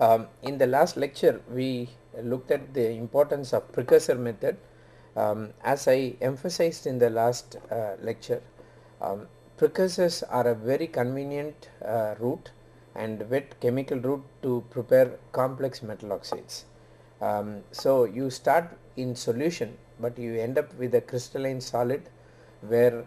In the last lecture, we looked at the importance of precursor method. As I emphasized in the last lecture, precursors are a very convenient route and wet chemical route to prepare complex metal oxides. So you start in solution, but you end up with a crystalline solid where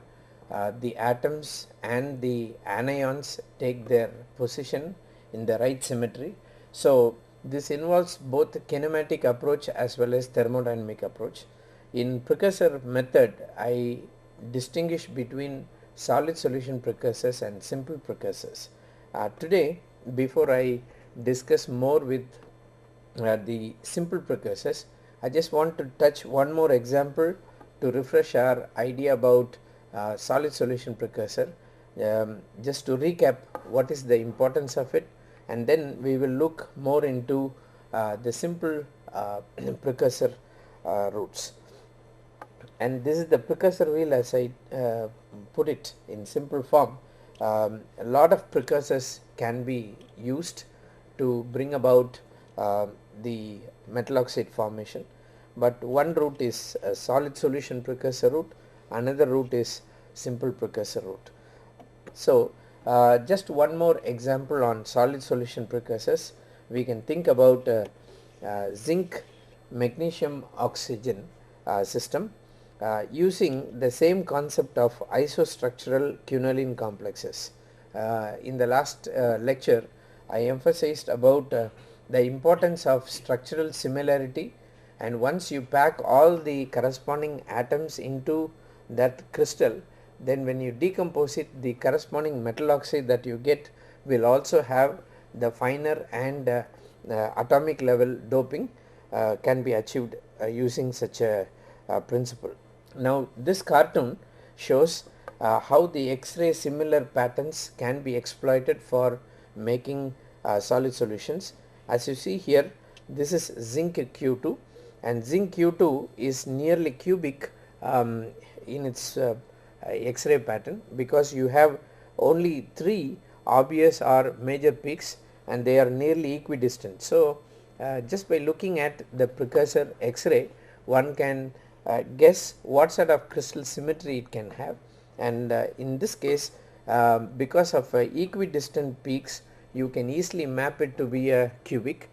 the atoms and the anions take their position in the right symmetry. So this involves both kinematic approach as well as thermodynamic approach. In precursor method, I distinguish between solid solution precursors and simple precursors. Today, before I discuss more with the simple precursors, I just want to touch one more example to refresh our idea about solid solution precursor. Just to recap what is the importance of it, and then we will look more into the simple precursor routes. And this is the precursor wheel as I put it in simple form. A lot of precursors can be used to bring about the metal oxide formation, but one route is a solid solution precursor route, another route is simple precursor route. So just one more example on solid solution precursors. We can think about zinc magnesium oxygen system using the same concept of isostructural quinoline complexes. In the last lecture, I emphasized about the importance of structural similarity, and once you pack all the corresponding atoms into that crystal, then when you decompose it, the corresponding metal oxide that you get will also have the finer and atomic level doping can be achieved using such a principle. Now this cartoon shows how the X-ray similar patterns can be exploited for making solid solutions. As you see here, this is zinc Q2, and zinc Q2 is nearly cubic in its X-ray pattern, because you have only 3 obvious or major peaks and they are nearly equidistant. So just by looking at the precursor X-ray, one can guess what sort of crystal symmetry it can have, and in this case, because of equidistant peaks, you can easily map it to be a cubic.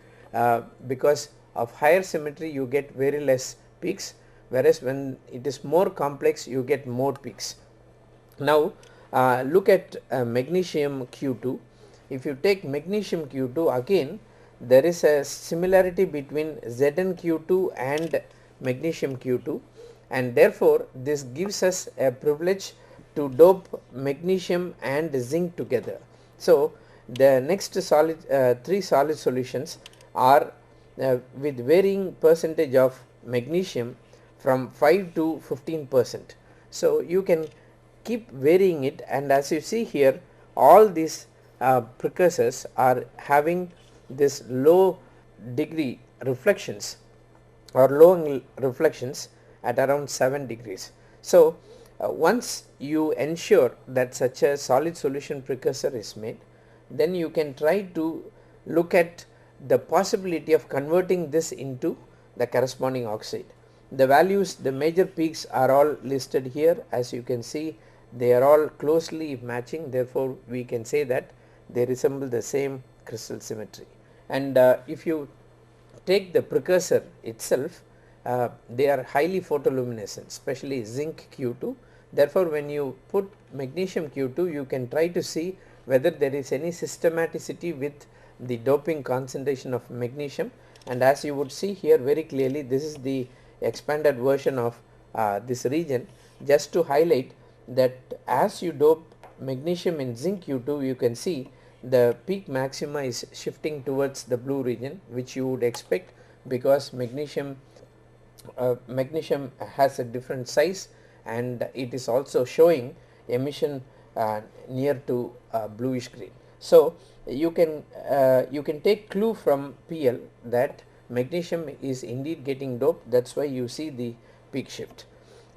Because of higher symmetry, you get very less peaks, whereas when it is more complex, you get more peaks. Now look at magnesium Q2. If you take magnesium Q2, again there is a similarity between Zn-Q2 and magnesium Q2, and therefore this gives us a privilege to dope magnesium and zinc together. So the next solid 3 solid solutions are with varying percentage of magnesium from 5 to 15%. So you can keep varying it, and as you see here, all these precursors are having this low degree reflections or low reflections at around 7 degrees. So once you ensure that such a solid solution precursor is made, then you can try to look at the possibility of converting this into the corresponding oxide. The values, the major peaks are all listed here. As you can see, they are all closely matching, therefore we can say that they resemble the same crystal symmetry. And if you take the precursor itself, they are highly photoluminescent, especially zinc Q2. Therefore when you put magnesium Q2, you can try to see whether there is any systematicity with the doping concentration of magnesium, and as you would see here very clearly, this is the expanded version of this region. Just to highlight that as you dope magnesium in zinc Q2, you can see the peak maxima is shifting towards the blue region, which you would expect because magnesium has a different size, and it is also showing emission near to bluish green. So you can take clue from PL that magnesium is indeed getting doped. That's why you see the peak shift.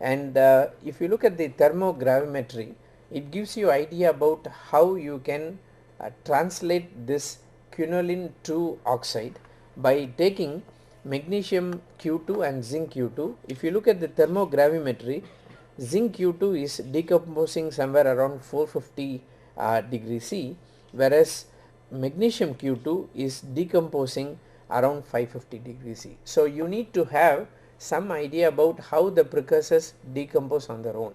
And if you look at the thermogravimetry, it gives you idea about how you can translate this phenolene to oxide by taking magnesium Q2 and zinc Q2. If you look at the thermogravimetry, zinc Q2 is decomposing somewhere around 450 degree C, whereas magnesium Q2 is decomposing around 550 degree C. So you need to have some idea about how the precursors decompose on their own.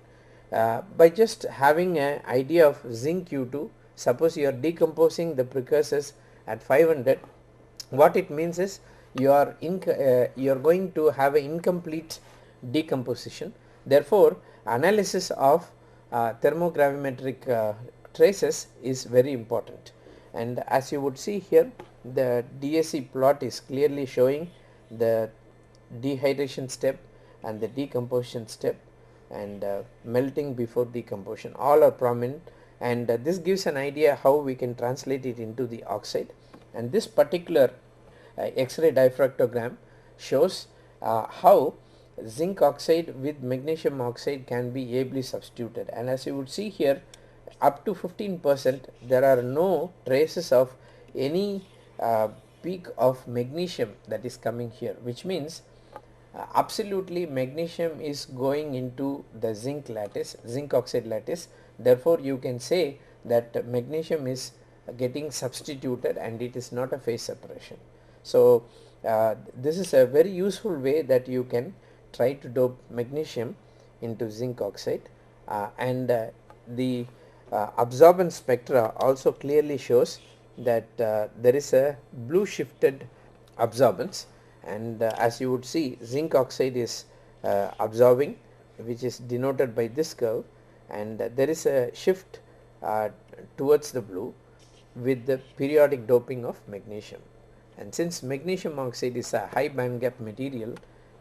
By just having an idea of zinc Q2, suppose you are decomposing the precursors at 500, what it means is you are going to have an incomplete decomposition. Therefore, analysis of thermogravimetric traces is very important. And as you would see here, the DSC plot is clearly showing the dehydration step and the decomposition step and melting before decomposition, all are prominent, and this gives an idea how we can translate it into the oxide. And this particular X-ray diffractogram shows how zinc oxide with magnesium oxide can be ably substituted, and as you would see here, up to 15% there are no traces of any peak of magnesium that is coming here, which means absolutely magnesium is going into the zinc lattice, zinc oxide lattice. Therefore you can say that magnesium is getting substituted and it is not a phase separation. So this is a very useful way that you can try to dope magnesium into zinc oxide, and the absorbance spectra also clearly shows that there is a blue shifted absorbance, and as you would see, zinc oxide is absorbing, which is denoted by this curve, and there is a shift towards the blue with the periodic doping of magnesium. And since magnesium oxide is a high band gap material,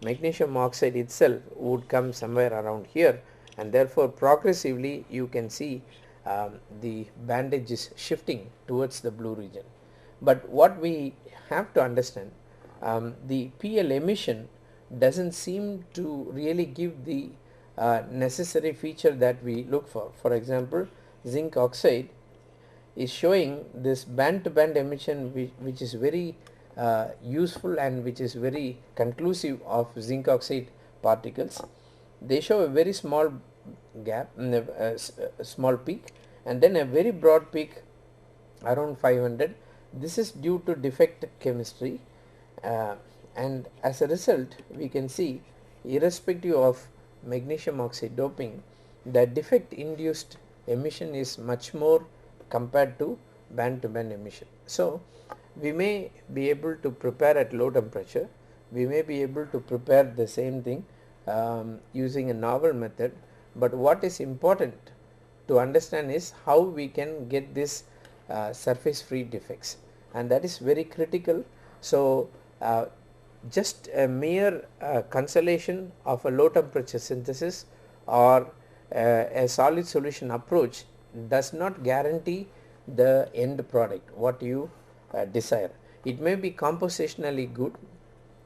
magnesium oxide itself would come somewhere around here, and therefore progressively you can see the bandage is shifting towards the blue region. But what we have to understand, the PL emission doesn't seem to really give the necessary feature that we look for. For example, zinc oxide is showing this band to band emission which is very useful and which is very conclusive of zinc oxide particles. They show a very small gap, small peak, and then a very broad peak around 500. This is due to defect chemistry, and as a result we can see, irrespective of magnesium oxide doping, the defect induced emission is much more compared to band emission. So we may be able to prepare at low temperature, we may be able to prepare the same thing using a novel method, but what is important to understand is how we can get this surface free defects, and that is very critical. So just a mere consolation of a low temperature synthesis or a solid solution approach does not guarantee the end product what you desire. It may be compositionally good,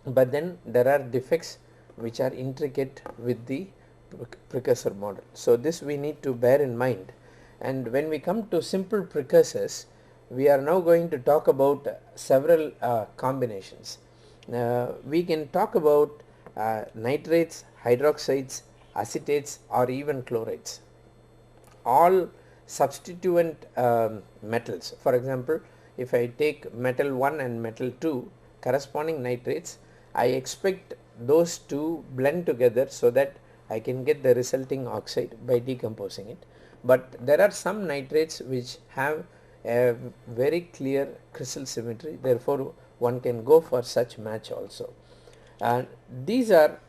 but then there are defects which are intricate with the precursor model. So this we need to bear in mind. And when we come to simple precursors, we are now going to talk about several combinations. We can talk about nitrates, hydroxides, acetates, or even chlorides. All substituent metals. For example, if I take metal 1 and metal 2 corresponding nitrates, I expect those to blend together so that I can get the resulting oxide by decomposing it. But there are some nitrates which have a very clear crystal symmetry, therefore one can go for such match also. And these are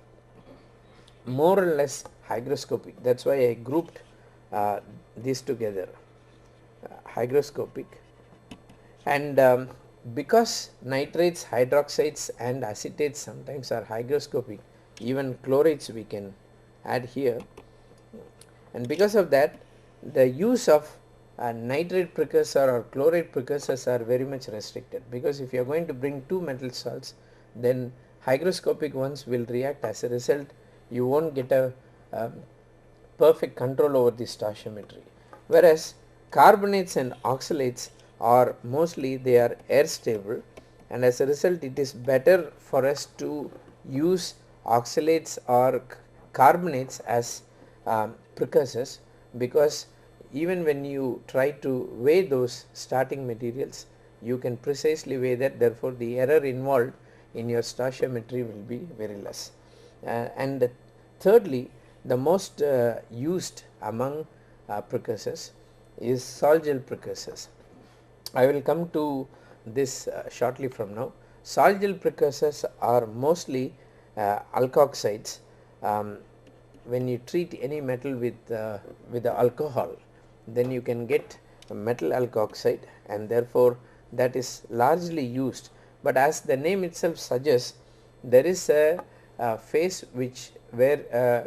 more or less hygroscopic, that's why I grouped these together, hygroscopic. And because nitrates, hydroxides and acetates sometimes are hygroscopic, even chlorides we can add here, and because of that the use of nitrate precursor or chloride precursors are very much restricted, because if you are going to bring two metal salts, then hygroscopic ones will react. As a result, you won't get a perfect control over the stoichiometry, whereas carbonates and oxalates or mostly they are air stable, and as a result it is better for us to use oxalates or carbonates as precursors, because even when you try to weigh those starting materials, you can precisely weigh that, therefore the error involved in your stoichiometry will be very less. And thirdly, the most used among precursors is salt gel precursors. I will come to this shortly from now. Salt gel precursors are mostly alkoxides. When you treat any metal with the alcohol, then you can get a metal alkoxide, and therefore that is largely used. But as the name itself suggests, there is a phase where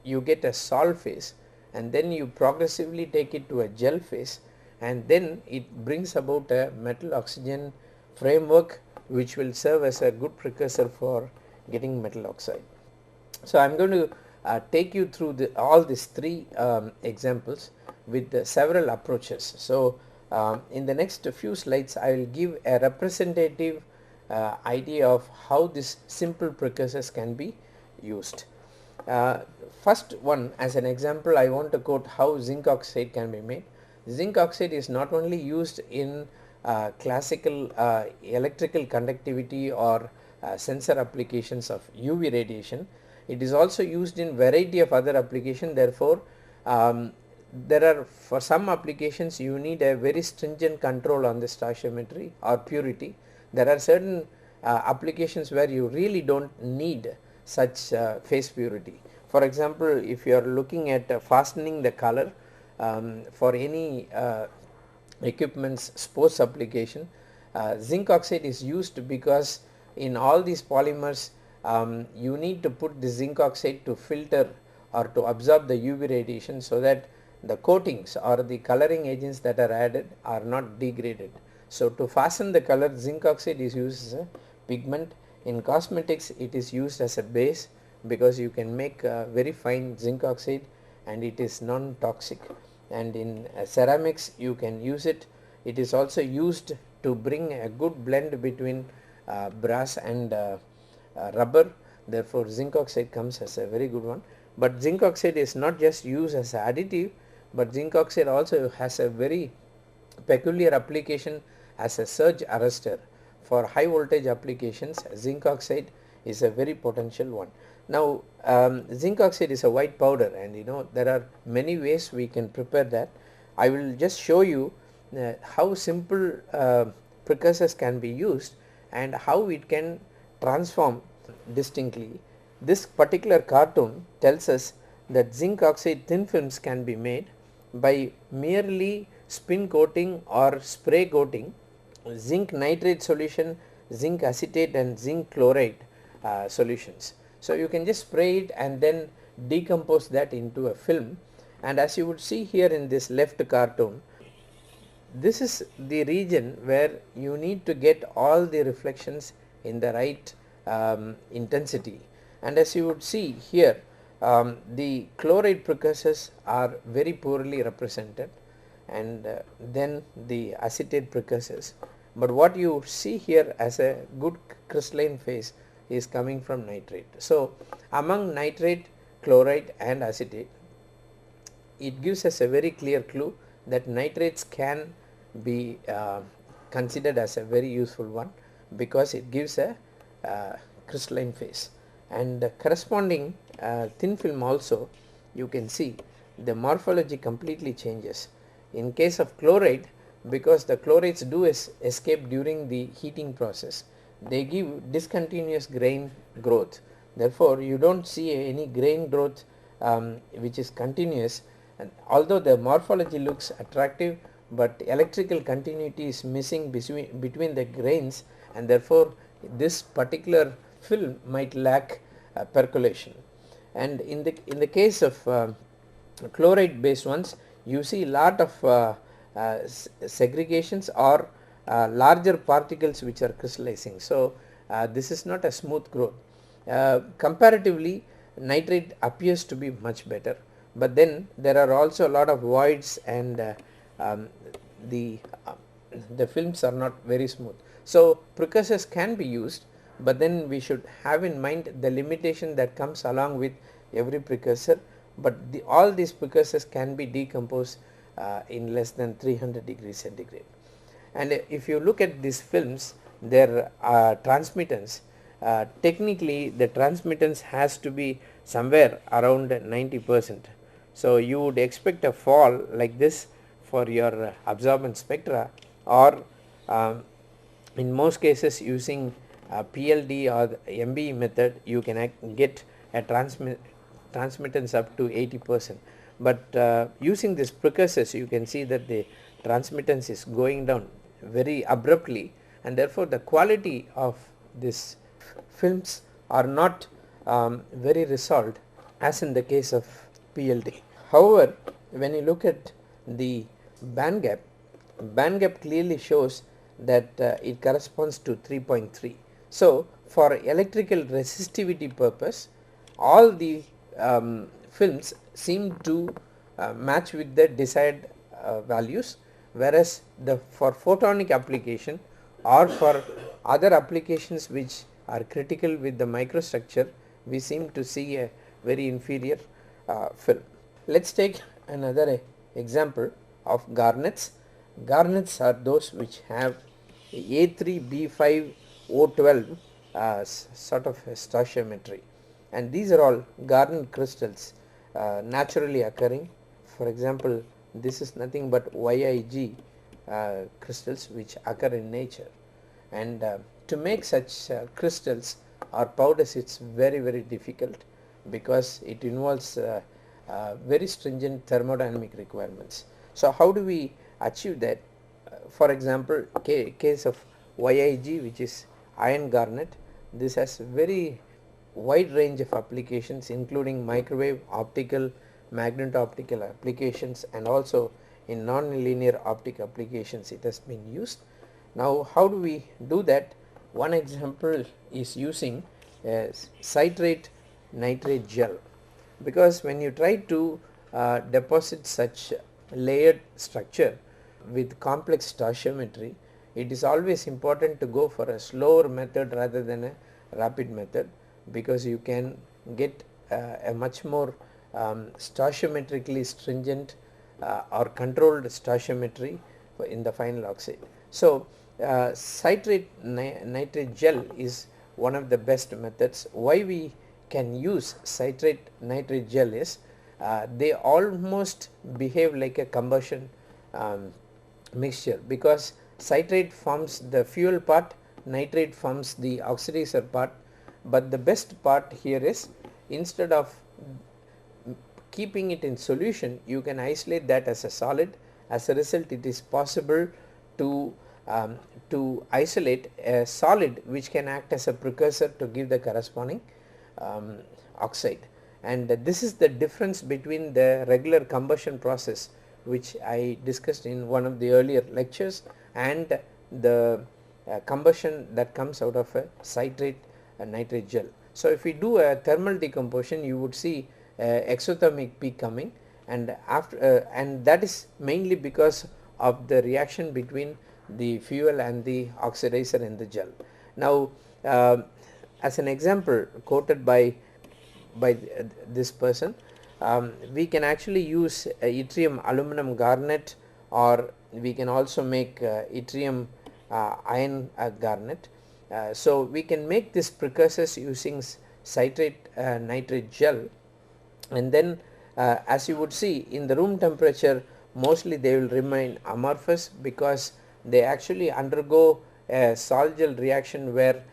you get a sol phase, and then you progressively take it to a gel phase, and then it brings about a metal oxygen framework which will serve as a good precursor for getting metal oxide. So I am going to take you through all these three examples with several approaches. So in the next few slides I will give a representative idea of how these simple precursors can be used. First one, as an example, I want to quote how zinc oxide can be made. Zinc oxide is not only used in classical electrical conductivity or sensor applications of UV radiation, it is also used in variety of other applications. Therefore there are, for some applications you need a very stringent control on the stoichiometry or purity. There are certain applications where you really don't need such phase purity. For example, if you are looking at fastening the color for any equipment's sports application, zinc oxide is used because in all these polymers you need to put the zinc oxide to filter or to absorb the UV radiation, so that the coatings or the coloring agents that are added are not degraded. So to fasten the color, zinc oxide is used as a pigment. In cosmetics it is used as a base, because you can make very fine zinc oxide and it is non-toxic. And in ceramics you can use it. It is also used to bring a good blend between brass and rubber. Therefore zinc oxide comes as a very good one. But zinc oxide is not just used as an additive, but zinc oxide also has a very peculiar application as a surge arrestor. For high voltage applications, zinc oxide is a very potential one. Now zinc oxide is a white powder, and there are many ways we can prepare that. I will just show you how simple precursors can be used and how it can transform distinctly. This particular cartoon tells us that zinc oxide thin films can be made by merely spin coating or spray coating zinc nitrate solution, zinc acetate and zinc chloride solutions. So you can just spray it and then decompose that into a film, and as you would see here in this left cartoon, this is the region where you need to get all the reflections in the right intensity. And as you would see here, the chloride precursors are very poorly represented, and then the acetate precursors. But what you see here as a good crystalline phase is coming from nitrate. So among nitrate, chloride and acetate, it gives us a very clear clue that nitrates can be considered as a very useful one, because it gives a crystalline phase. And the corresponding thin film also, you can see the morphology completely changes. In case of chloride, because the chlorides do escape during the heating process, they give discontinuous grain growth. Therefore you don't see any grain growth which is continuous, and although the morphology looks attractive, but electrical continuity is missing between the grains, and therefore this particular film might lack percolation. And in the case of chloride based ones, you see lot of segregations or larger particles which are crystallizing. So this is not a smooth growth. Comparatively, nitrate appears to be much better, but then there are also a lot of voids, and the the films are not very smooth. So precursors can be used, but then we should have in mind the limitation that comes along with every precursor. But all these precursors can be decomposed in less than 300 degrees centigrade. And if you look at these films, their transmittance, technically the transmittance has to be somewhere around 90%. So you would expect a fall like this for your absorbance spectra, or in most cases using PLD or the MBE method, you can get a transmittance up to 80%. But using these precursors, you can see that the transmittance is going down very abruptly, and therefore the quality of these films are not very resolved as in the case of PLD. However, when you look at the band gap clearly shows that it corresponds to 3.3. So for electrical resistivity purpose, all the films seem to match with the desired values, whereas for photonic application or for other applications which are critical with the microstructure, we seem to see a very inferior film. Let's take another example of garnets. Garnets are those which have A3B5O12 sort of a stoichiometry, and these are all garnet crystals naturally occurring. For example, this is nothing but YIG crystals which occur in nature, and to make such crystals or powders, it's very difficult because it involves very stringent thermodynamic requirements. So how do we achieve that? For example, case of YIG, which is iron garnet, this has very wide range of applications including microwave, optical, magneto-optical applications, and also in non-linear optic applications it has been used. Now how do we do that? One example is using a citrate nitrate gel, because when you try to deposit such layered structure with complex stoichiometry, it is always important to go for a slower method rather than a rapid method, because you can get a much more stoichiometrically stringent or controlled stoichiometry in the final oxide. So citrate nitrate gel is one of the best methods. Why we can use citrate nitrate gel is they almost behave like a combustion mixture, because citrate forms the fuel part, nitrate forms the oxidizer part. But the best part here is, instead of keeping it in solution, you can isolate that as a solid. As a result, it is possible to isolate a solid which can act as a precursor to give the corresponding oxide. And this is the difference between the regular combustion process, which I discussed in one of the earlier lectures, and the combustion that comes out of a citrate nitrate gel. So if we do a thermal decomposition, you would see exothermic peak coming, and and that is mainly because of the reaction between the fuel and the oxidizer in the gel. Now as an example quoted by this person, we can actually use yttrium aluminum garnet, or we can also make yttrium iron garnet. So we can make this precursors using citrate nitrate gel, and then as you would see in the room temperature, mostly they will remain amorphous because they actually undergo a sol-gel reaction where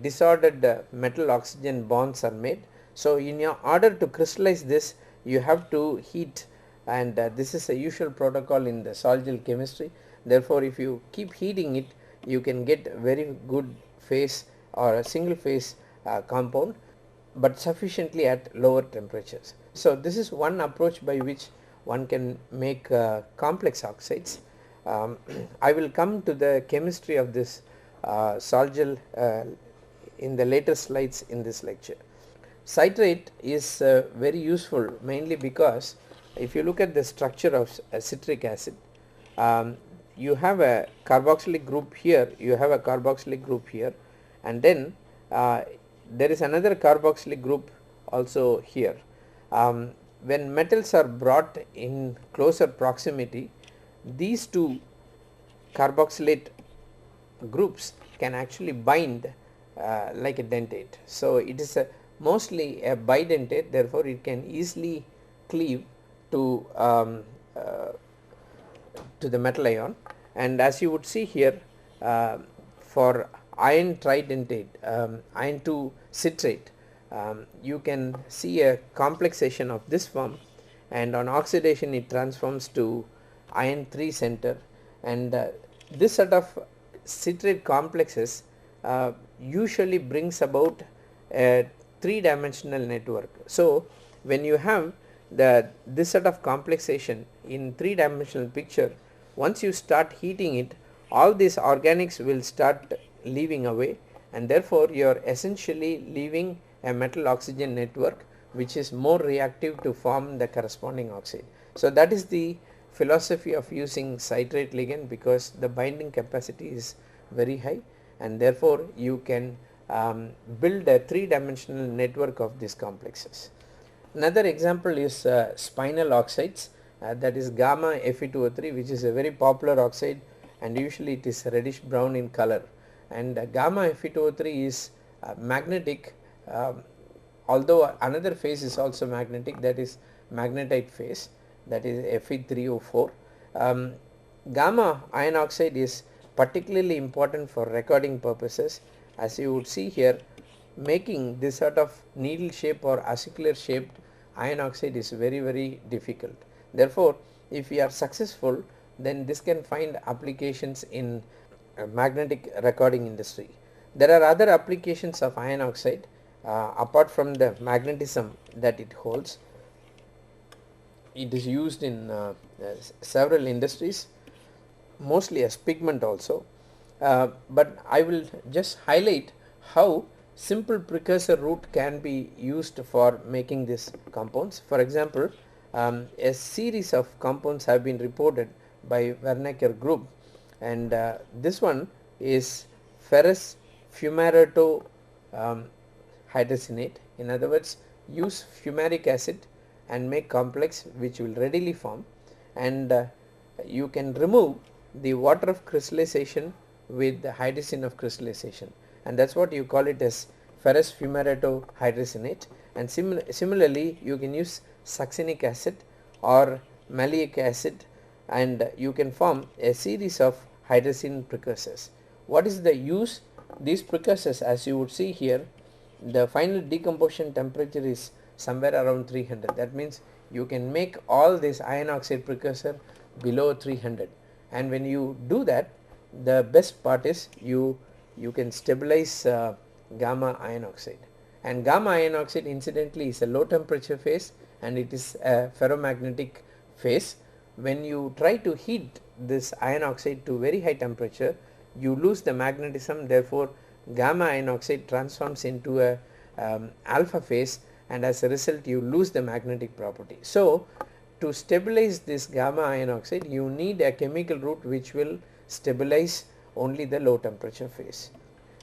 disordered metal oxygen bonds are made. So in order to crystallize this, you have to heat, and this is a usual protocol in the sol-gel chemistry. Therefore if you keep heating it, you can get very good phase or a single phase compound, but sufficiently at lower temperatures. So this is one approach by which one can make complex oxides. I will come to the chemistry of this sol-gel in the later slides in this lecture. Citrate is very useful mainly because if you look at the structure of citric acid, you have a carboxylic group here, you have a carboxylic group here, and then there is another carboxylic group also here. When metals are brought in closer proximity, these two carboxylate groups can actually bind like a dentate. So it is mostly a bidentate, therefore it can easily cleave to the metal ion. And as you would see here, for iron tridentate, iron 2 citrate, you can see a complexation of this form, and on oxidation it transforms to iron 3 center, and this sort of citrate complexes usually brings about a 3-dimensional network. So when you have this sort of complexation in 3-dimensional picture, once you start heating it, all these organics will start leaving away, and therefore you are essentially leaving a metal oxygen network which is more reactive to form the corresponding oxide. So that is the philosophy of using citrate ligand, because the binding capacity is very high, and therefore you can build a 3-dimensional network of these complexes. Another example is SPINEL oxides, that is gamma Fe2O3, which is a very popular oxide, and usually it is reddish brown in color. And gamma Fe2O3 is magnetic, although another phase is also magnetic, that is magnetite phase, that is Fe3O4. Gamma iron oxide is particularly important for recording purposes. As you would see here, making this sort of needle shape or acicular shaped iron oxide is very difficult. Therefore, if we are successful, then this can find applications in magnetic recording industry. There are other applications of iron oxide apart from the magnetism that it holds. It is used in several industries, mostly as pigment also, but I will just highlight how simple precursor route can be used for making these compounds. For example, a series of compounds have been reported by Wernicke group, and this one is ferrous fumarato hydrogenate. In other words, use fumaric acid and make complex which will readily form, and you can remove the water of crystallization with the hydrogen of crystallization, and that's what you call it as ferrous fumarato hydrogenate. And similarly you can use succinic acid or maleic acid, and you can form a series of hydrogen precursors. What is the use? These precursors, as you would see here, the final decomposition temperature is somewhere around 300. That means you can make all this iron oxide precursor below 300, and when you do that, the best part is you can stabilize gamma iron oxide. And gamma iron oxide incidentally is a low temperature phase, and it is a ferromagnetic phase. When you try to heat this iron oxide to very high temperature, you lose the magnetism, therefore gamma iron oxide transforms into a alpha phase, and as a result you lose the magnetic property. So to stabilize this gamma iron oxide, you need a chemical route which will stabilize only the low temperature phase.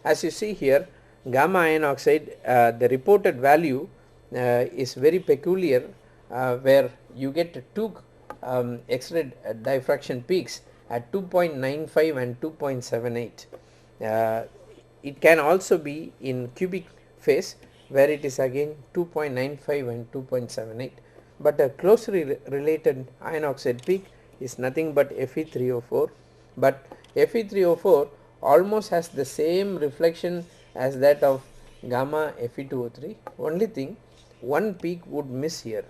As you see here, gamma iron oxide, the reported value is very peculiar, where you get two X-ray diffraction peaks at 2.95 and 2.78. It can also be in cubic phase, where it is again 2.95 and 2.78, but a closely related iron oxide peak is nothing but Fe3O4, but Fe3O4 almost has the same reflection as that of gamma Fe2O3. Only thing, one peak would miss here,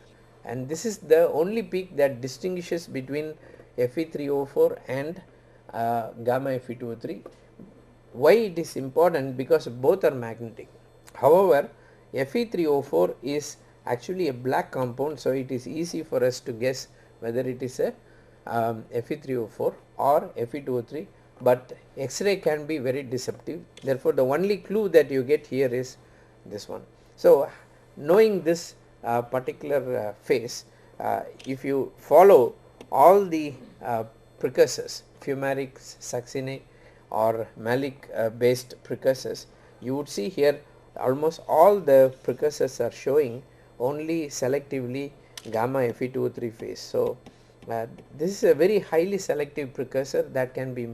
and this is the only peak that distinguishes between Fe3O4 and gamma Fe2O3. Why it is important? Because both are magnetic. However, Fe3O4 is actually a black compound, so it is easy for us to guess whether it is a Fe3O4 or Fe2O3, but X-ray can be very deceptive. Therefore, the only clue that you get here is this one. So knowing this particular phase, if you follow all the precursors, fumaric, succinate or malic based precursors, you would see here almost all the precursors are showing only selectively gamma Fe2O3 phase. So this is a very highly selective precursor that can be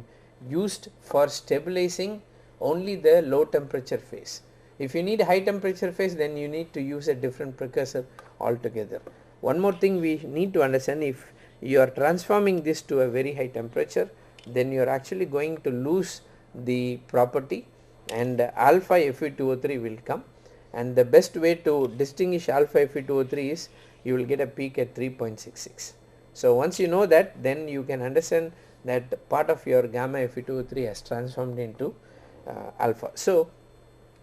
used for stabilizing only the low temperature phase. If you need high temperature phase, then you need to use a different precursor altogether. One more thing we need to understand, if you are transforming this to a very high temperature, then you are actually going to lose the property and alpha Fe2O3 will come, and the best way to distinguish alpha Fe2O3 is you will get a peak at 3.66. So once you know that, then you can understand that part of your gamma Fe2O3 has transformed into alpha. So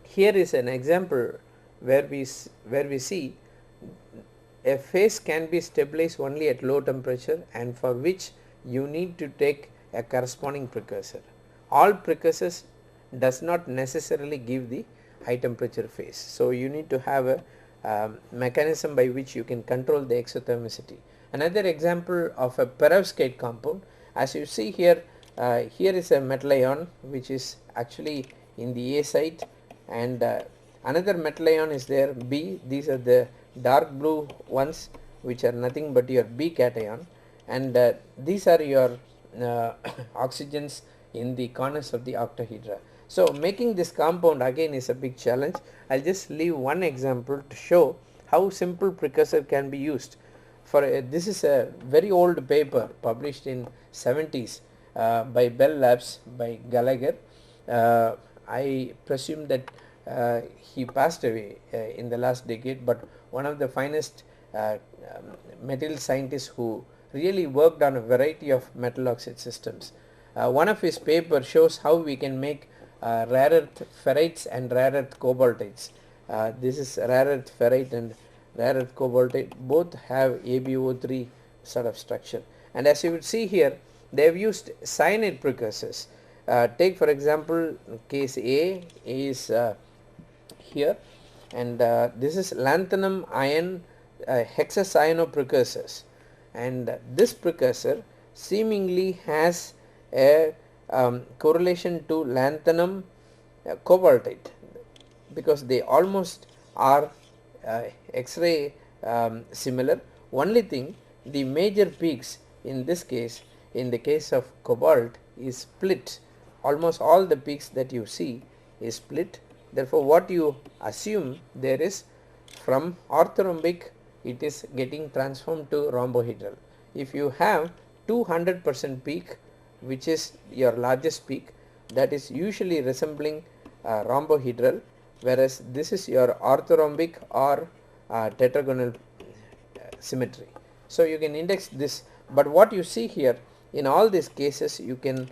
here is an example where we see a phase can be stabilized only at low temperature, and for which you need to take a corresponding precursor. All precursors does not necessarily give the high temperature phase. So you need to have a mechanism by which you can control the exothermicity. Another example of a perovskite compound, as you see here, here is a metal ion which is actually in the A site, and another metal ion is there, B. These are the dark blue ones which are nothing but your B cation, and these are your oxygens in the corners of the octahedra. So making this compound again is a big challenge. I'll just leave one example to show how simple precursor can be used. For this is a very old paper published in 70s by Bell Labs by Gallagher. I presume that he passed away in the last decade, but one of the finest material scientists who really worked on a variety of metal oxide systems. One of his papers shows how we can make rare earth ferrites and rare earth cobaltites. This is rare earth ferrite and rare earth cobaltite, both have AbO3 sort of structure, and as you would see here, they have used cyanide precursors. Take for example case A is here, and this is lanthanum ion hexacyano precursors, and this precursor seemingly has a correlation to lanthanum cobaltite, because they almost are X-ray similar. Only thing, the major peaks in this case, in the case of cobalt, is split. Almost all the peaks that you see is split. Therefore what you assume there is, from orthorhombic it is getting transformed to rhombohedral. If you have 200% peak, which is your largest peak, that is usually resembling rhombohedral, whereas this is your orthorhombic or tetragonal symmetry. So you can index this, but what you see here, in all these cases you can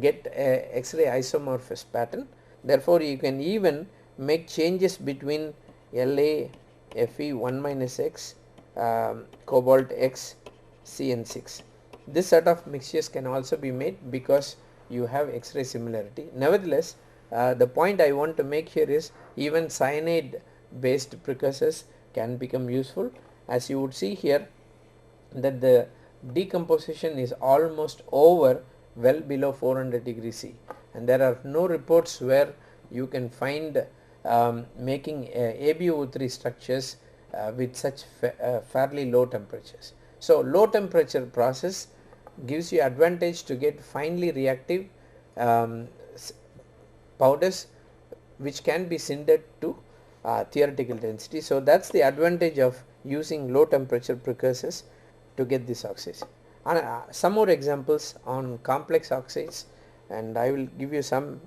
get a X-ray isomorphous pattern. Therefore you can even make changes between La Fe 1 minus X, cobalt X, CN6. This sort of mixtures can also be made because you have X-ray similarity. Nevertheless, the point I want to make here is even cyanide based precursors can become useful, as you would see here that the decomposition is almost over well below 400 degrees C, and there are no reports where you can find making AbO3 structures with such fairly low temperatures. So low temperature process gives you advantage to get finely reactive powders which can be sintered to theoretical density. So that's the advantage of using low temperature precursors to get this oxides. Some more examples on complex oxides, and I will give you some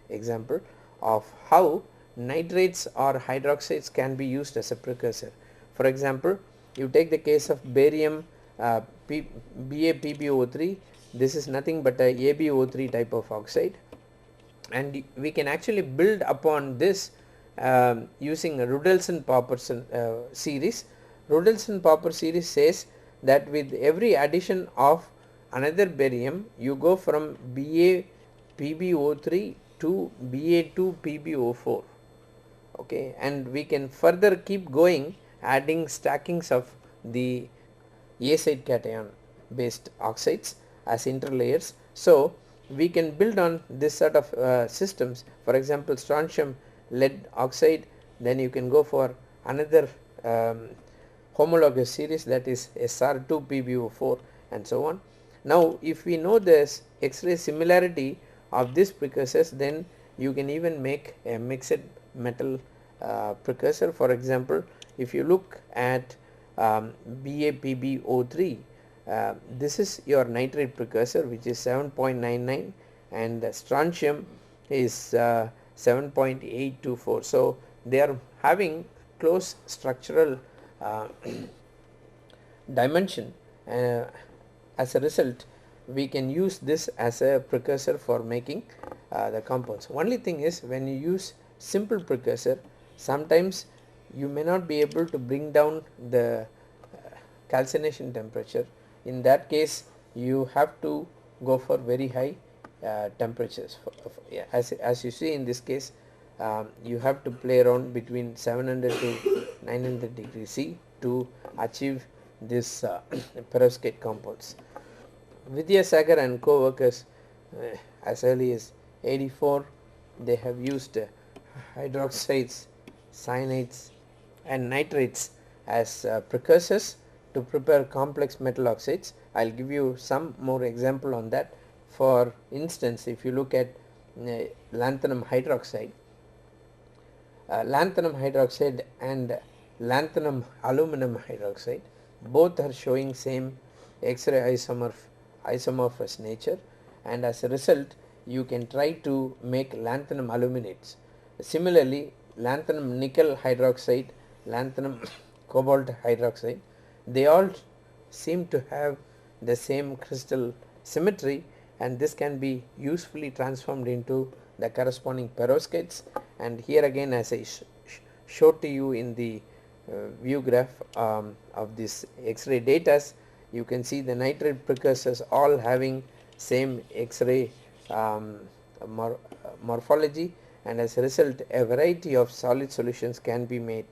example of how nitrates or hydroxides can be used as a precursor. For example, you take the case of barium BaPbO3. This is nothing but a AbO3 type of oxide, and we can actually build upon this using a Rudolfson-Popper series. Rudolfson-Popper series says that with every addition of another barium, you go from BaPbO3 to Ba2PbO4. Okay, and we can further keep going, adding stackings of the A side cation based oxides as interlayers. So we can build on this sort of systems. For example, strontium lead oxide, then you can go for another homologous series, that is Sr2 PbO4 and so on. Now if we know this X-ray similarity of these precursors, then you can even make a mixed metal precursor. For example, if you look at BaPbO3, this is your nitrate precursor, which is 7.99, and strontium is 7.824. so they are having close structural dimension. As a result, we can use this as a precursor for making the compounds. Only thing is, when you use simple precursor, sometimes you may not be able to bring down the calcination temperature. In that case, you have to go for very high temperatures. As you see in this case, you have to play around between 700 to 900 degrees C to achieve this perovskite compounds. Vidyasagar and co-workers, as early as 84, they have used hydroxides, cyanides and nitrates as precursors to prepare complex metal oxides. I will give you some more example on that. For instance, if you look at lanthanum hydroxide, and lanthanum aluminum hydroxide, both are showing same X-ray isomorphous nature, and as a result you can try to make lanthanum aluminates. Similarly, lanthanum nickel hydroxide, lanthanum cobalt hydroxide, they all seem to have the same crystal symmetry, and this can be usefully transformed into the corresponding perovskites. And here again, as I showed to you in the view graph of this X-ray data, you can see the nitrate precursors all having same X-ray morphology, and as a result a variety of solid solutions can be made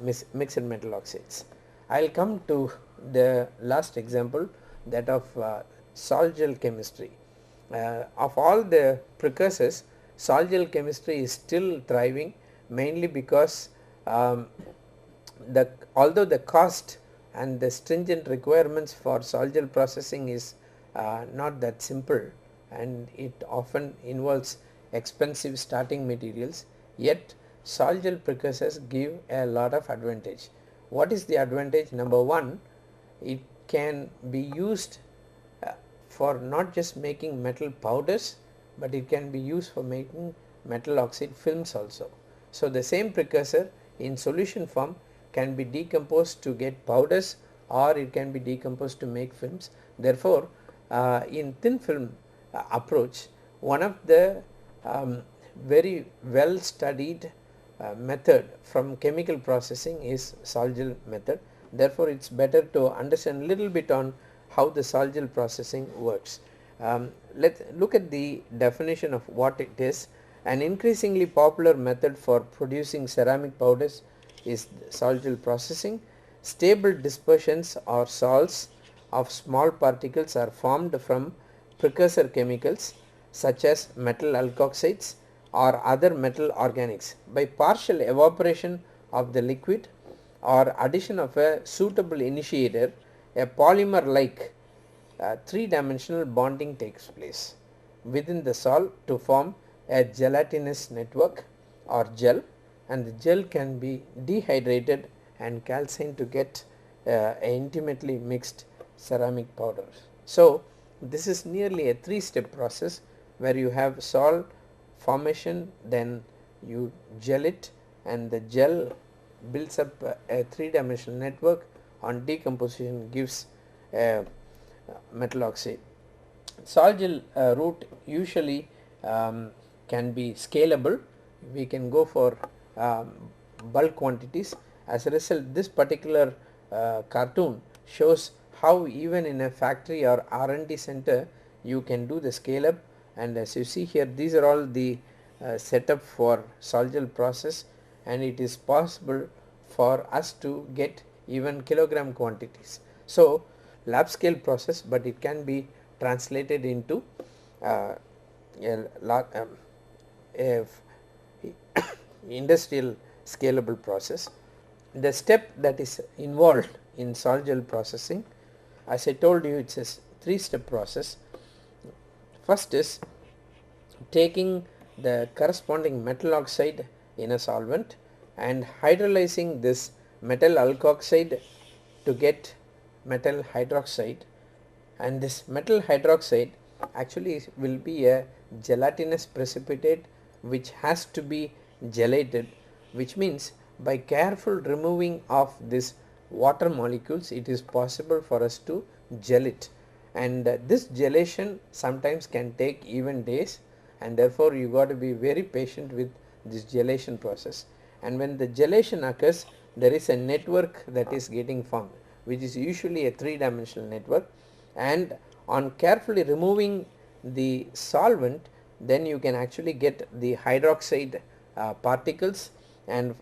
mixed metal oxides. I will come to the last example, that of sol-gel chemistry. Of all the precursors, sol-gel chemistry is still thriving, mainly because although the cost and the stringent requirements for sol-gel processing is not that simple, and it often involves expensive starting materials, yet sol-gel precursors give a lot of advantage. What is the advantage? Number one, it can be used for not just making metal powders, but it can be used for making metal oxide films also. So the same precursor in solution form can be decomposed to get powders, or it can be decomposed to make films. Therefore, in thin film approach, one of the very well studied method from chemical processing is sol-gel method. Therefore, it is better to understand a little bit on how the sol-gel processing works. Let's look at the definition of what it is. An increasingly popular method for producing ceramic powders is sol-gel processing. Stable dispersions or sols of small particles are formed from precursor chemicals such as metal alkoxides or other metal organics by partial evaporation of the liquid or addition of a suitable initiator. A polymer like three-dimensional bonding takes place within the sol to form a gelatinous network or gel, and the gel can be dehydrated and calcined to get an intimately mixed ceramic powder. So this is nearly a three-step process where you have sol formation, then you gel it, and the gel builds up a three-dimensional network. On decomposition gives a metal oxide. Sol-gel route usually can be scalable. We can go for bulk quantities. As a result, this particular cartoon shows how even in a factory or R&D center you can do the scale up, and as you see here, these are all the setup for sol-gel process, and it is possible for us to get even kilogram quantities. So lab scale process, but it can be translated into a lot, a industrial scalable process. The step that is involved in sol-gel processing, as I told you, it's a 3-step process. First is taking the corresponding metal oxide in a solvent and hydrolyzing this metal alkoxide to get metal hydroxide, and this metal hydroxide actually will be a gelatinous precipitate which has to be gelated, which means by careful removing of this water molecules it is possible for us to gel it, and this gelation sometimes can take even days, and therefore you got to be very patient with this gelation process. And when the gelation occurs, there is a network that is getting formed, which is usually a 3-dimensional network, and on carefully removing the solvent, then you can actually get the hydroxide particles, and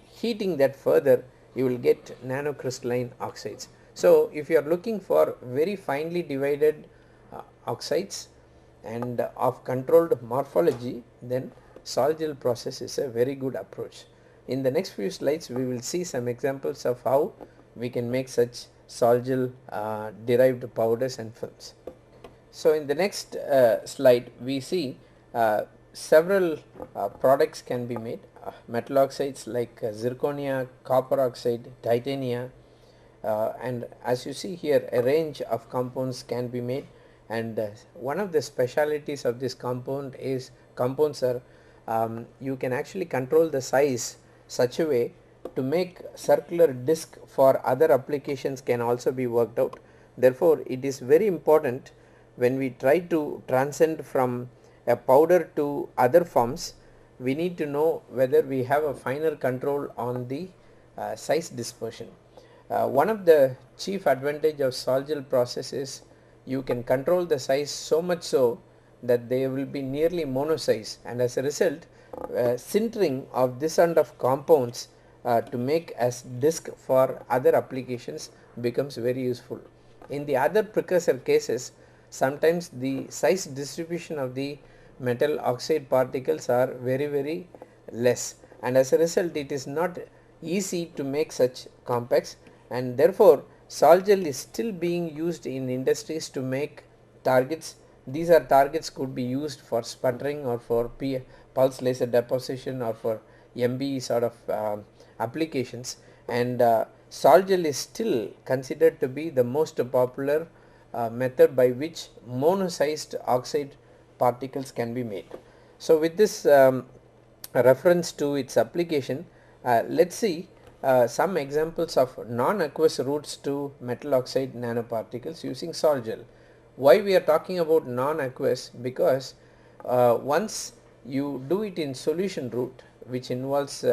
heating that further you will get nanocrystalline oxides. So if you are looking for very finely divided oxides and of controlled morphology, then sol-gel process is a very good approach. In the next few slides we will see some examples of how we can make such sol-gel derived powders and films. So in the next slide we see several products can be made, metal oxides like zirconia, copper oxide, titania, and as you see here a range of compounds can be made, and one of the specialities of this compounds are you can actually control the size such a way to make circular disc for other applications can also be worked out. Therefore it is very important when we try to transcend from a powder to other forms, we need to know whether we have a finer control on the size dispersion. One of the chief advantage of sol-gel process is you can control the size so much so that they will be nearly mono size, and as a result sintering of this kind of compounds to make as disc for other applications becomes very useful. In the other precursor cases, sometimes the size distribution of the metal oxide particles are very less, and as a result it is not easy to make such compacts, and therefore sol-gel is still being used in industries to make targets. These are targets could be used for sputtering or for pulse laser deposition or for MB sort of applications, and sol-gel is still considered to be the most popular method by which mono-sized oxide particles can be made. So with this reference to its application, let's see some examples of non-aqueous routes to metal oxide nanoparticles using sol-gel. Why we are talking about non-aqueous? Because once you do it in solution route which involves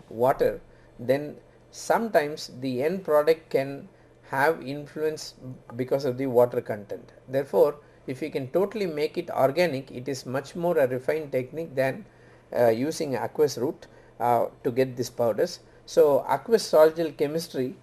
water, then sometimes the end product can have influence because of the water content. Therefore if you can totally make it organic, it is much more a refined technique than using aqueous route to get these powders. So aqueous sol-gel chemistry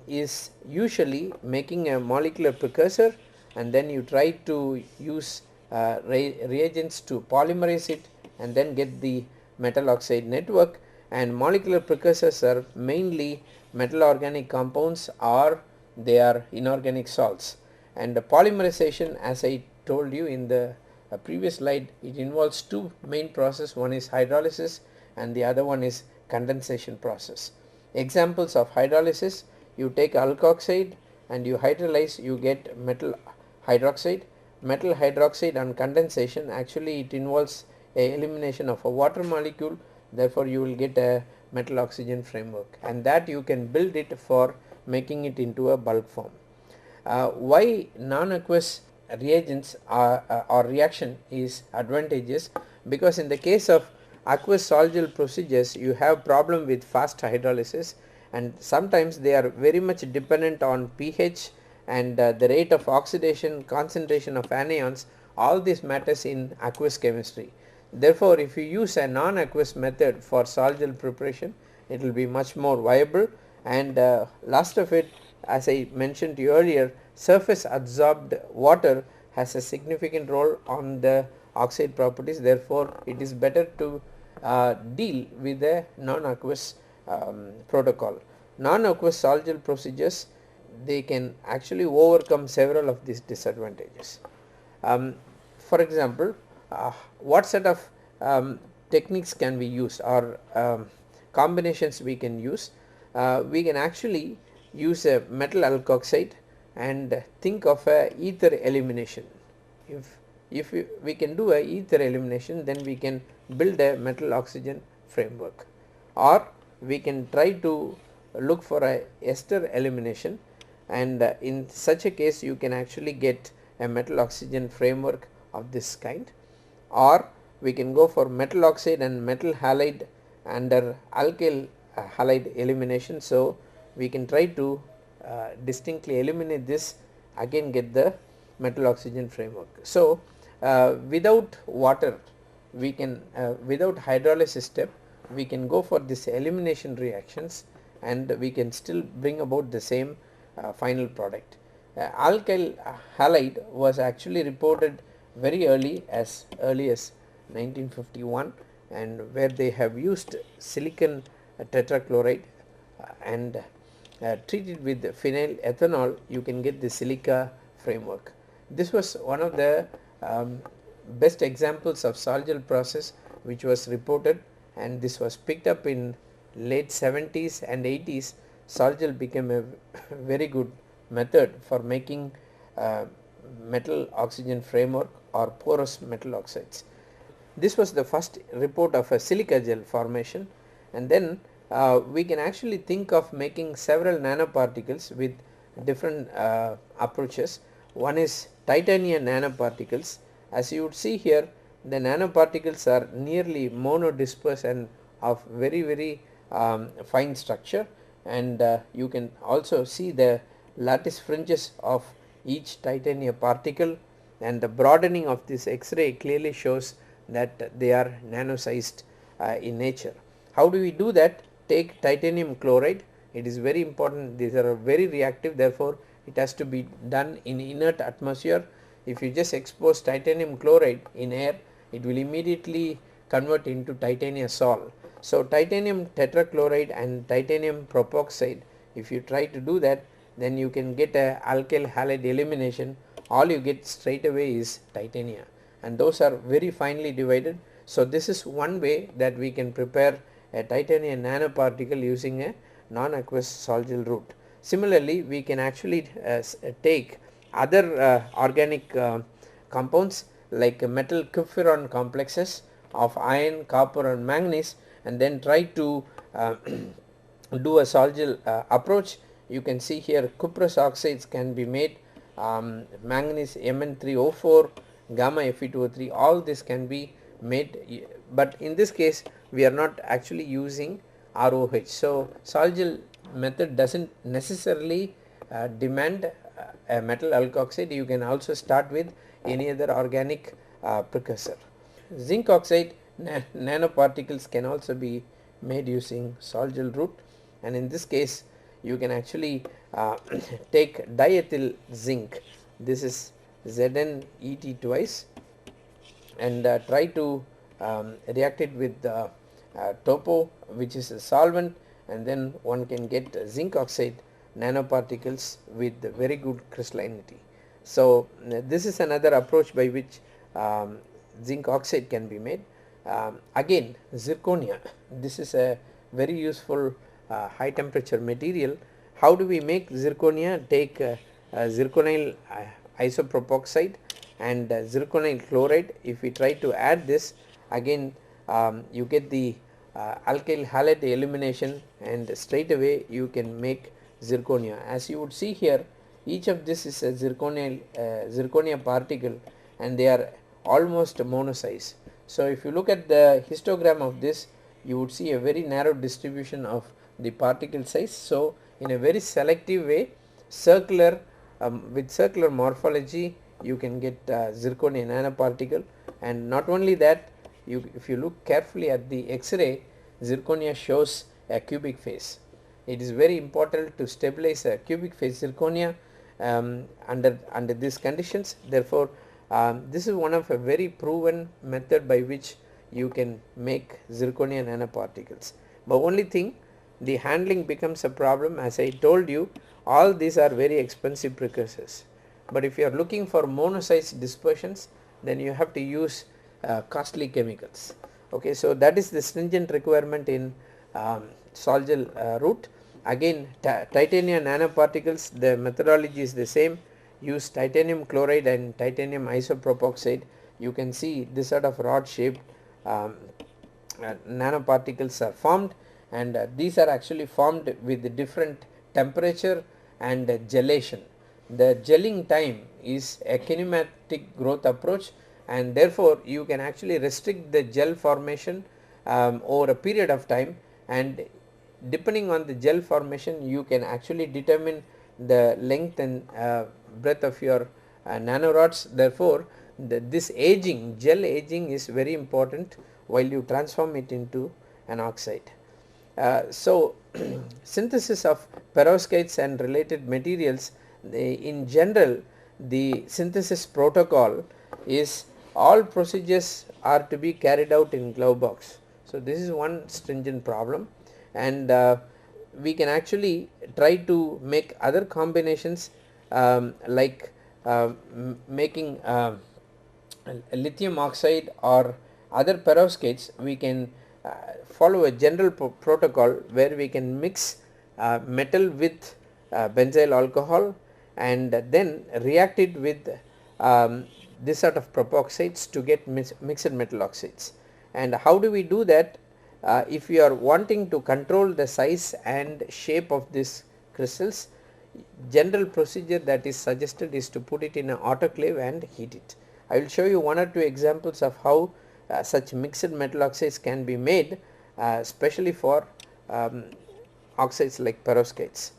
is usually making a molecular precursor, and then you try to use reagents to polymerize it and then get the metal oxide network, and molecular precursors are mainly metal organic compounds or they are inorganic salts. And the polymerization, as I told you in the previous slide, it involves two main processes. One is hydrolysis and the other one is condensation process. Examples of hydrolysis: you take alkoxide and you hydrolyze, you get metal hydroxide. Metal hydroxide on condensation, actually it involves a elimination of a water molecule, therefore you will get a metal oxygen framework, and that you can build it for making it into a bulk form. Why non-aqueous reagents or reaction is advantageous? Because in the case of aqueous sol-gel procedures you have problem with fast hydrolysis, and sometimes they are very much dependent on pH and the rate of oxidation, concentration of anions. All this matters in aqueous chemistry. Therefore if you use a non-aqueous method for sol-gel preparation, it will be much more viable. And last of it, as I mentioned to you earlier, surface absorbed water has a significant role on the oxide properties. Therefore, it is better to deal with the non-aqueous protocol. Non-aqueous sol-gel procedures, they can actually overcome several of these disadvantages. For example, what set of techniques can we use, or combinations we can use? We can actually use a metal alkoxide and think of a ether elimination. If we can do a ether elimination, then we can build a metal oxygen framework, or we can try to look for a ester elimination, and in such a case you can actually get a metal oxygen framework of this kind. Or we can go for metal oxide and metal halide under alkyl halide elimination. So we can try to distinctly eliminate this, again get the metal oxygen framework. So without water, we can without hydrolysis step, we can go for this elimination reactions, and we can still bring about the same final product. Alkyl halide was actually reported very early as 1951, and where they have used silicon tetrachloride and treated with phenyl ethanol, you can get the silica framework. This was one of the best examples of sol-gel process which was reported, and this was picked up in late 70s and 80s. Sol-gel became a very good method for making metal oxygen framework or porous metal oxides. This was the first report of a silica gel formation, and then we can actually think of making several nanoparticles with different approaches. One is Titania nanoparticles. As you would see here, the nanoparticles are nearly monodisperse and of very fine structure, and you can also see the lattice fringes of each titania particle, and the broadening of this X-ray clearly shows that they are nano sized in nature. How do we do that? Take titanium chloride. It is very important. These are very reactive, therefore it has to be done in inert atmosphere. If you just expose titanium chloride in air, it will immediately convert into titania sol. So titanium tetrachloride and titanium propoxide, if you try to do that, then you can get a alkyl halide elimination. All you get straight away is titania, and those are very finely divided. So this is one way that we can prepare a titanium nanoparticle using a non-aqueous sol-gel route. Similarly, we can actually take other organic compounds like metal kupferon complexes of iron, copper and manganese, and then try to do a sol-gel approach. You can see here cuprous oxides can be made, manganese Mn3O4, gamma Fe2O3, all this can be made, but in this case we are not actually using ROH. So sol-gel method doesn't necessarily demand a metal alkoxide. You can also start with any other organic precursor. Zinc oxide nanoparticles can also be made using sol-gel route, and in this case you can actually take diethyl zinc. This is ZnEt twice, and try to react it with topo, which is a solvent, and then one can get zinc oxide nanoparticles with very good crystallinity. So this is another approach by which zinc oxide can be made. Again, zirconia, this is a very useful high temperature material. How do we make zirconia? Take zirconyl isopropoxide and zirconyl chloride. If we try to add this, again you get the alkyl halide elimination, and straight away you can make zirconia. As you would see here, each of this is a zirconia particle, and they are almost monosize. So if you look at the histogram of this, you would see a very narrow distribution of the particle size. So in a very selective way, circular with circular morphology, you can get zirconia nanoparticle. And not only that, if you look carefully at the X-ray, zirconia shows a cubic phase. It is very important to stabilize a cubic phase zirconia under these conditions. Therefore This is one of a very proven method by which you can make zirconia nanoparticles. But only thing, the handling becomes a problem. As I told you, all these are very expensive precursors. But if you are looking for monocyte dispersions, then you have to use costly chemicals. Okay, so that is the stringent requirement in sol-gel route. Again, titania nanoparticles, the methodology is the same. Use titanium chloride and titanium isopropoxide. You can see this sort of rod shaped nanoparticles are formed, and these are actually formed with different temperature and gelation. The gelling time is a kinematic growth approach, and therefore you can actually restrict the gel formation over a period of time, and depending on the gel formation you can actually determine the length and breadth of your nanorods. Therefore this aging, gel aging, is very important while you transform it into an oxide. So synthesis of perovskites and related materials, in general the synthesis protocol is all procedures are to be carried out in glove box. So this is one stringent problem, and we can actually try to make other combinations like making lithium oxide or other perovskites. We can follow a general protocol where we can mix metal with benzyl alcohol and then react it with this sort of propoxides to get mixed metal oxides. And how do we do that? If you are wanting to control the size and shape of these crystals, general procedure that is suggested is to put it in an autoclave and heat it. I will show you one or two examples of how such mixed metal oxides can be made, especially for oxides like perovskites.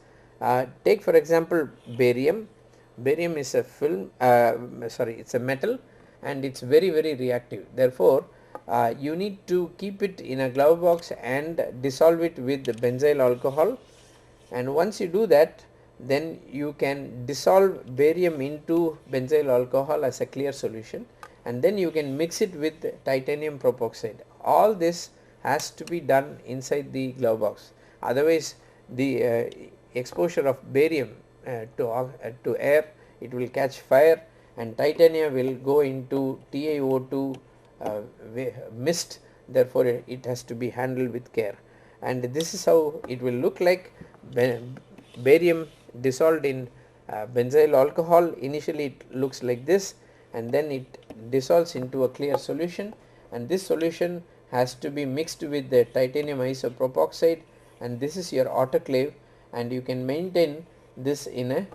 Take for example barium. Barium is a film, it's a metal, and it's very reactive. Therefore you need to keep it in a glove box and dissolve it with the benzyl alcohol, and once you do that, then you can dissolve barium into benzyl alcohol as a clear solution, and then you can mix it with titanium propoxide. All this has to be done inside the glove box, otherwise the exposure of barium to air, it will catch fire, and titania will go into TiO2 mist. Therefore it has to be handled with care, and this is how it will look like. Barium dissolved in benzyl alcohol, initially it looks like this, and then it dissolves into a clear solution, and this solution has to be mixed with the titanium isopropoxide, and this is your autoclave, and you can maintain this in a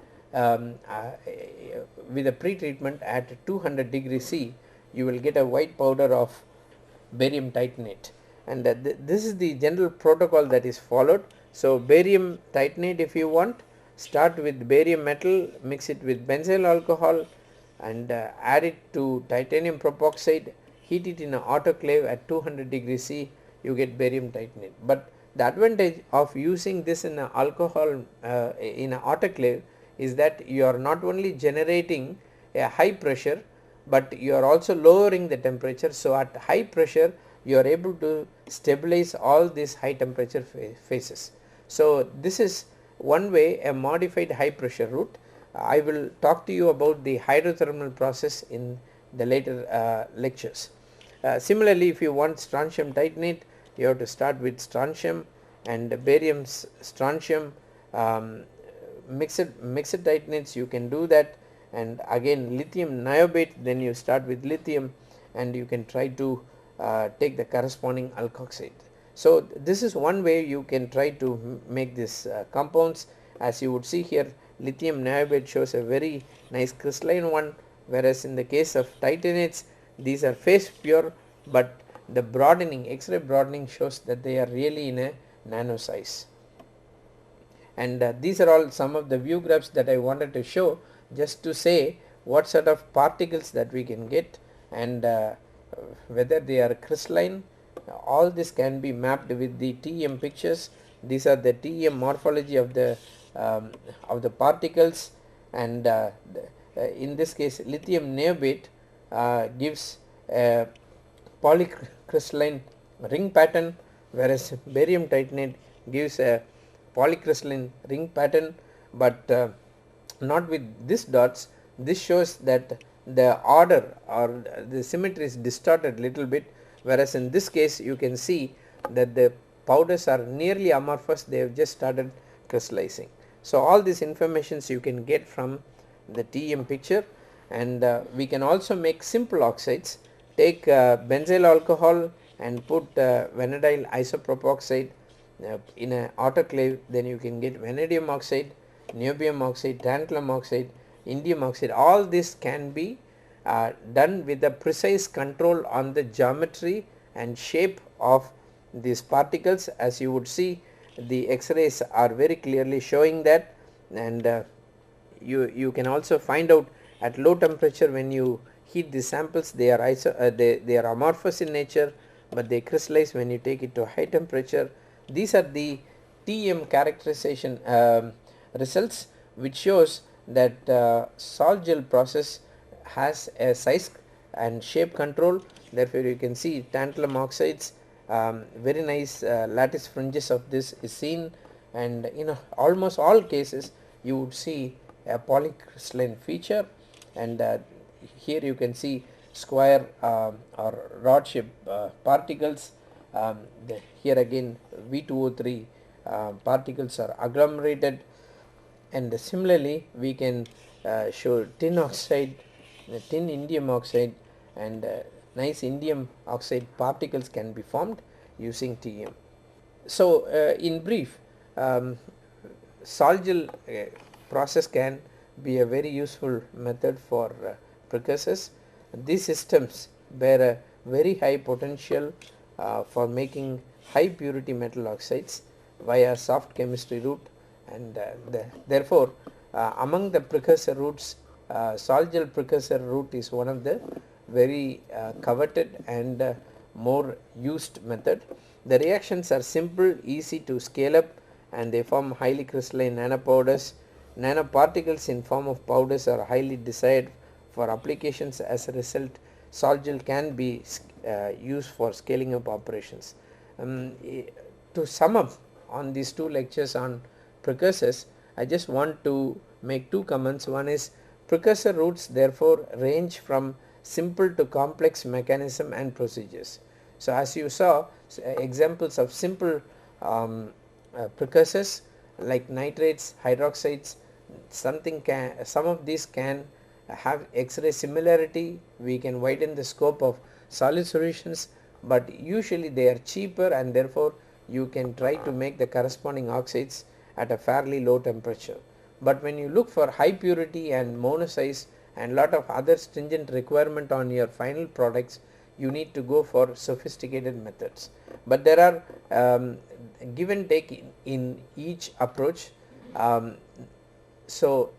with a pre-treatment at 200 degrees C. You will get a white powder of barium titanate, and this is the general protocol that is followed. So barium titanate, if you want, start with barium metal, mix it with benzyl alcohol and add it to titanium propoxide, heat it in an autoclave at 200 degrees C, you get barium titanate. But the advantage of using this in an alcohol in an autoclave is that you are not only generating a high pressure, but you are also lowering the temperature. So at high pressure you are able to stabilize all these high temperature phases. So this is one way, a modified high pressure route. I will talk to you about the hydrothermal process in the later lectures. Similarly, if you want strontium titanate, you have to start with strontium and barium strontium mixed titanates, you can do that, and again lithium niobate, then you start with lithium and you can try to take the corresponding alkoxide. So this is one way you can try to make these compounds. As you would see here, lithium niobate shows a very nice crystalline one, whereas in the case of titanates, these are phase pure, but the broadening, X-ray broadening, shows that they are really in a nano size. And these are all some of the view graphs that I wanted to show, just to say what sort of particles that we can get, and whether they are crystalline. All this can be mapped with the TEM pictures. These are the TEM morphology of the particles, and in this case lithium niobate, gives a polycrystalline ring pattern, whereas barium titanate gives a polycrystalline ring pattern, but not with these dots. This shows that the order or the symmetry is distorted little bit, whereas in this case you can see that the powders are nearly amorphous, they have just started crystallizing. So all these informations you can get from the TEM picture, and we can also make simple oxides. Take benzyl alcohol and put vanadilyl isopropoxide in an autoclave, then you can get vanadium oxide, niobium oxide, tantalum oxide, indium oxide. All this can be done with a precise control on the geometry and shape of these particles. As you would see, the X-rays are very clearly showing that, and you can also find out at low temperature when you heat the samples, they are they are amorphous in nature, but they crystallize when you take it to high temperature. These are the TEM characterization results, which shows that salt gel process has a size and shape control. Therefore you can see tantalum oxides, very nice lattice fringes of this is seen, and in almost all cases you would see a polycrystalline feature, and here you can see square or rod shaped particles. Here again V2O3 particles are agglomerated, and similarly we can show tin oxide, tin indium oxide, and nice indium oxide particles can be formed using TEM. So in brief, salt gel process can be a very useful method for precursors. These systems bear a very high potential for making high purity metal oxides via soft chemistry route, and therefore among the precursor routes, salt gel precursor route is one of the very coveted and more used method. The reactions are simple, easy to scale up, and they form highly crystalline nanopowders. Nanoparticles in form of powders are highly desired for applications. As a result, salt gel can be used for scaling up operations. To sum up on these two lectures on precursors, I just want to make two comments. One is precursor routes therefore range from simple to complex mechanism and procedures. So as you saw, examples of simple precursors like nitrates, hydroxides, some of these can have X-ray similarity. We can widen the scope of solid solutions, but usually they are cheaper, and therefore you can try to make the corresponding oxides at a fairly low temperature. But when you look for high purity and mono size and lot of other stringent requirement on your final products, you need to go for sophisticated methods. But there are give and take in each approach. So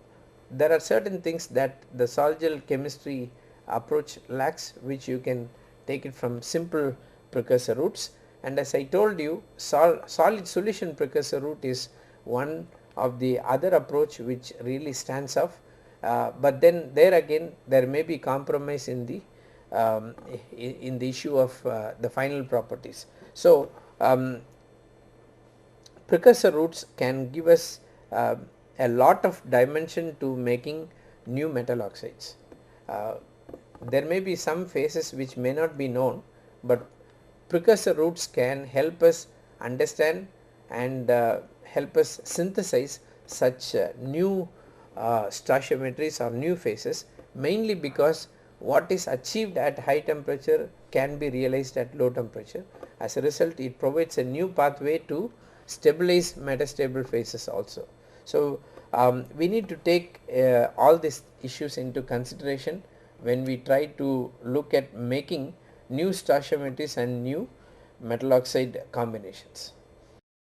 there are certain things that the salt gel chemistry approach lacks, which you can take it from simple precursor routes. And as I told you, solid solution precursor route is one of the other approach which really stands off, but then there again there may be compromise in the issue of the final properties. So precursor routes can give us a lot of dimension to making new metal oxides. There may be some phases which may not be known, but precursor routes can help us understand and help us synthesize such new stoichiometries or new phases, mainly because what is achieved at high temperature can be realized at low temperature. As a result, it provides a new pathway to stabilize metastable phases also. So we need to take all these issues into consideration when we try to look at making new stoichiometries and new metal oxide combinations.